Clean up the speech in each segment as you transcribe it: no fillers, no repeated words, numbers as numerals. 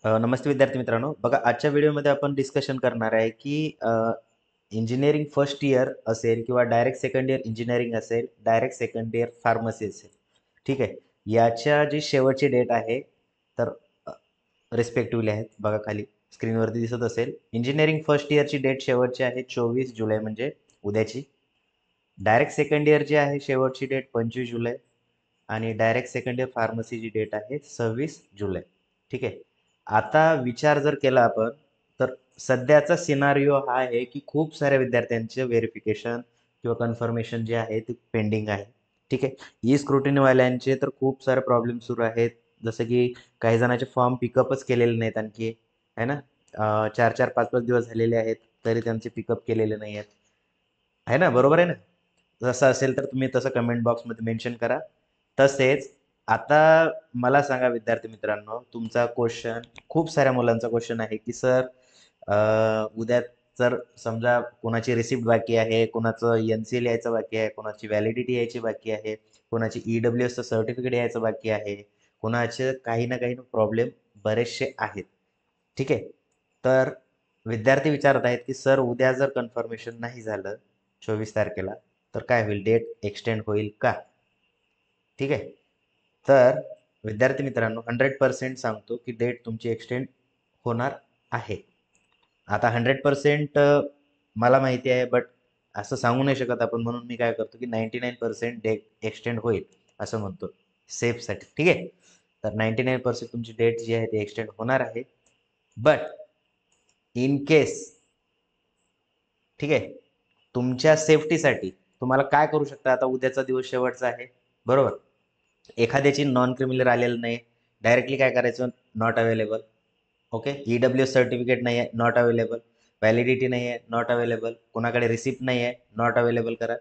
नमस्ते विद्यार्थी मित्रांनो. बघा आजच्या व्हिडिओमध्ये आपण डिस्कशन करणार आहे की इंजिनिअरिंग फर्स्ट इयर असेल किंवा डायरेक्ट सेकंड इयर इंजिनिअरिंग असेल, डायरेक्ट सेकंड इयर फार्मसी असेल. ठीक आहे. याच्या जी शेवटची डेट आहे तर रिस्पेक्टिव्हली आहेत. बघा खाली स्क्रीनवरती दिसत असेल. इंजिनिअरिंग फर्स्ट इयरची डेट शेवटची आहे 24 जुलै म्हणजे उद्याची. डायरेक्ट सेकंड इयरची आहे शेवटची डेट 25 जुलै आणि डायरेक्ट सेकंड इयर फार्मसीची डेट आहे 26 जुलै. ठीक आहे. आता विचार जर केला आपण तर सध्याचा सिनारिओ हा आहे की खूप साऱ्या विद्यार्थ्यांचे व्हेरिफिकेशन किंवा कन्फर्मेशन जे आहे ते पेंडिंग आहे. ठीक आहे. ई स्क्रुटिनीवाल्यांचे तर खूप सारे प्रॉब्लेम सुरू आहेत. जसं की काही जणांचे फॉर्म पिकअपच केलेले नाहीत आणखी, आहे ना. 4-4, 5-5 दिवस झालेले आहेत तरी त्यांचे पिकअप केलेले नाही आहेत. आहे ना, बरोबर आहे ना? जसं असेल तर तुम्ही तसं कमेंट बॉक्समध्ये मेन्शन करा. तसेच आता मला सांगा विद्यार्थी मित्रांनो, तुमचा क्वेश्चन खूप साऱ्या मुलांचा क्वेश्चन आहे की सर उद्या जर समजा कोणाची रिसिप्ट बाकी आहे, कोणाचं एन-सी-एल यायचं बाकी आहे, कोणाची व्हॅलिडिटी यायची बाकी आहे, कोणाची ई-डब्ल्यू-एसचं सर्टिफिकेट यायचं बाकी आहे, कोणाचे काही ना काही प्रॉब्लेम बरेचसे आहेत. ठीक आहे. तर विद्यार्थी विचारत आहेत की सर उद्या जर कन्फर्मेशन नाही झालं 24 तारखेला तर काय होईल? डेट एक्सटेंड होईल का? ठीक आहे. तर विद्यार्थी मित्रांनो 100% सांगतो की डेट तुमची एक्सटेंड होणार आहे. आता 100% मला माहिती आहे बट असं सांगू नाही शकत आपण म्हणून मी काय करतो की 99% डेट एक्सटेंड होईल असं म्हणतो सेफसाठी. ठीक आहे. तर 99% तुमची डेट जी आहे ती एक्सटेंड होणार आहे. बट इन केस ठीक आहे, तुमच्या सेफ्टीसाठी तुम्हाला काय करू शकता? आता उद्याचा दिवस शेवटचा आहे, बरोबर? एखाद्याची नॉन क्रिमिनल आलेलं नाही, डायरेक्टली काय करायचं? Not available. Okay. E-W-S certificate नाही आहे, नॉट अवेलेबल. व्हॅलिडिटी नाही आहे, नॉट अवेलेबल. कोणाकडे रिसिप्ट नाही आहे, नॉट अवेलेबल करा.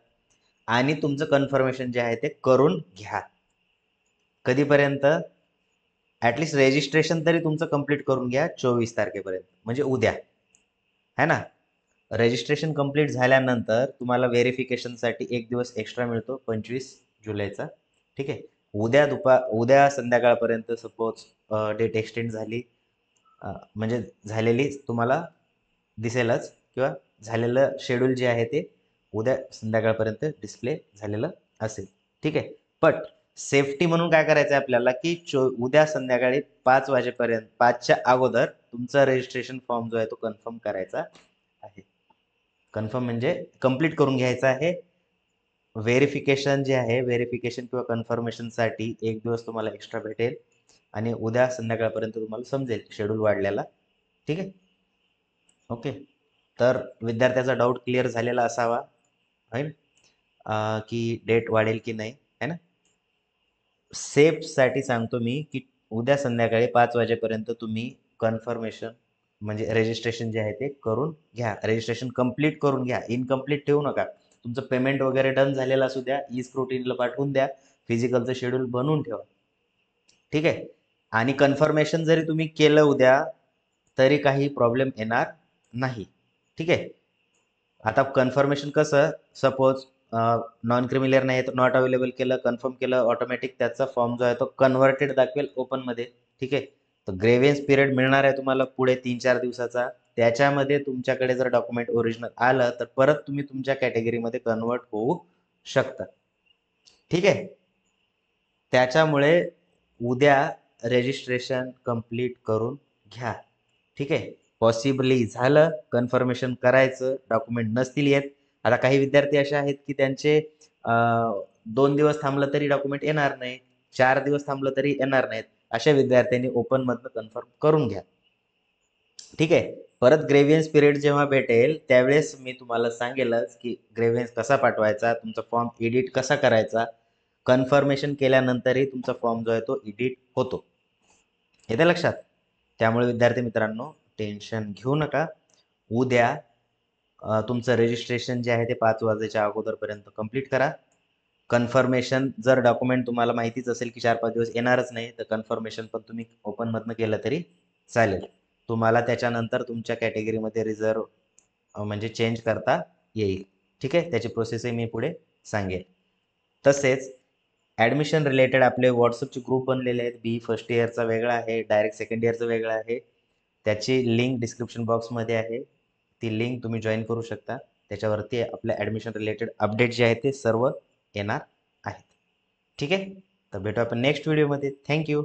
आणि तुमचं कन्फर्मेशन जे आहे ते करून घ्या. कधीपर्यंत? ॲटलिस्ट रेजिस्ट्रेशन तरी तुमचं कंप्लीट करून घ्या 24 तारखेपर्यंत, म्हणजे उद्या. है ना? रजिस्ट्रेशन कंप्लीट झाल्यानंतर तुम्हाला व्हेरिफिकेशनसाठी 1 दिवस एक्स्ट्रा मिळतो 25 जुलैचा. ठीक आहे. उद्या संध्याकाळपर्यंत सपोज डेट एक्सटेंड झाली म्हणजे झालेली तुम्हाला दिसेलच किंवा झालेलं शेड्यूल जे आहे ते उद्या संध्याकाळपर्यंत डिस्प्ले झालेलं असेल. ठीक आहे. बट सेफ्टी म्हणून काय करायचं आहे आपल्याला की उद्या संध्याकाळी 5 वाजेपर्यंत 5च्या अगोदर तुमचा रजिस्ट्रेशन फॉर्म जो आहे तो कन्फर्म करायचा आहे. कन्फर्म म्हणजे कंप्लीट करून घ्यायचं आहे. व्हेरिफिकेशन जे आहे व्हेरिफिकेशन किंवा कन्फर्मेशनसाठी 1 दिवस तुम्हाला एक्स्ट्रा भेटेल आणि उद्या संध्याकाळपर्यंत तुम्हाला समजेल शेड्यूल वाढलेला. ठीक आहे. ओके. तर विद्यार्थ्याचा डाऊट क्लिअर झालेला असावा आहे ना, की डेट वाढेल की नाही, है ना. सेफसाठी सांगतो मी की उद्या संध्याकाळी 5 वाजेपर्यंत तुम्ही कन्फर्मेशन म्हणजे रजिस्ट्रेशन जे आहे ते करून घ्या. रजिस्ट्रेशन कंप्लीट करून घ्या. इनकम्प्लीट ठेवू नका. तुमचं पेमेंट वगैरे डन झालेलं असू द्या. ई स्क्रुटिनीला पाठवून द्या. फिजिकलचं शेड्यूल बनवून ठेवा. ठीक आहे. आणि कन्फर्मेशन जरी तुम्ही केलं उद्या तरी काही प्रॉब्लेम येणार नाही. ठीक आहे. आता कन्फर्मेशन कसं? सपोज नॉन क्रिमिलियर नाही तर नॉट अवेलेबल केलं, कन्फर्म केलं, ऑटोमॅटिक त्याचा फॉर्म जो आहे तो कन्व्हर्टेड दाखवेल ओपनमध्ये. ठीक आहे. तर ग्रेव्हियन्स पिरियड मिळणार आहे तुम्हाला पुढे 3-4 दिवसाचा. त्याच्यामध्ये तुमच्याकडे जर डॉक्युमेंट ओरिजिनल आलं तर परत तुम्ही तुमच्या कॅटेगरीमध्ये कन्वर्ट होऊ शकता. ठीक आहे. त्याच्यामुळे उद्या रजिस्ट्रेशन कंप्लीट करून घ्या. ठीक आहे. पॉसिबली झालं कन्फर्मेशन करायचं, डॉक्युमेंट नसतील येत. आता काही विद्यार्थी असे आहेत की त्यांचे 2 दिवस थांबलं तरी डॉक्युमेंट येणार नाही, 4 दिवस थांबलं तरी येणार नाहीत. अशा विद्यार्थ्यांनी ओपनमधनं कन्फर्म करून घ्या. ठीक आहे. परत ग्रेव्हियन्स पिरियड जेव्हा भेटेल त्यावेळेस मी तुम्हाला सांगेलच की ग्रेव्हियन्स कसा पाठवायचा, तुमचा फॉर्म एडिट कसा करायचा. कन्फर्मेशन केल्यानंतरही तुमचा फॉर्म जो आहे तो एडिट होतो. येते लक्षात? त्यामुळे विद्यार्थी मित्रांनो टेन्शन घेऊ नका. उद्या तुमचं रजिस्ट्रेशन जे आहे ते 5 वाजेच्या अगोदरपर्यंत कंप्लीट करा. कन्फर्मेशन जर डॉक्युमेंट तुम्हाला माहितीच असेल की 4-5 दिवस येणारच नाही तर कन्फर्मेशन पण तुम्ही ओपनमधनं केलं तरी चालेल. तुम्हाला त्याच्यानंतर तुमच्या कॅटेगरीमध्ये रिझर्व्ह म्हणजे चेंज करता येईल. ठीक आहे. त्याची प्रोसेसही मी पुढे सांगेल. तसेच ॲडमिशन रिलेटेड आपले WhatsAppचे ग्रुप बनलेले आहेत. बी फर्स्ट इयरचा वेगळा आहे, डायरेक्ट सेकंड इयरचा वेगळा आहे. त्याची लिंक डिस्क्रिप्शन बॉक्समध्ये आहे. ती लिंक तुम्ही जॉइन करू शकता. त्याच्यावरती आपल्या ॲडमिशन रिलेटेड अपडेट जे आहेत ते सर्व येणार आहेत. ठीक आहे? तर भेटू आपण नेक्स्ट व्हिडिओमध्ये. Thank you.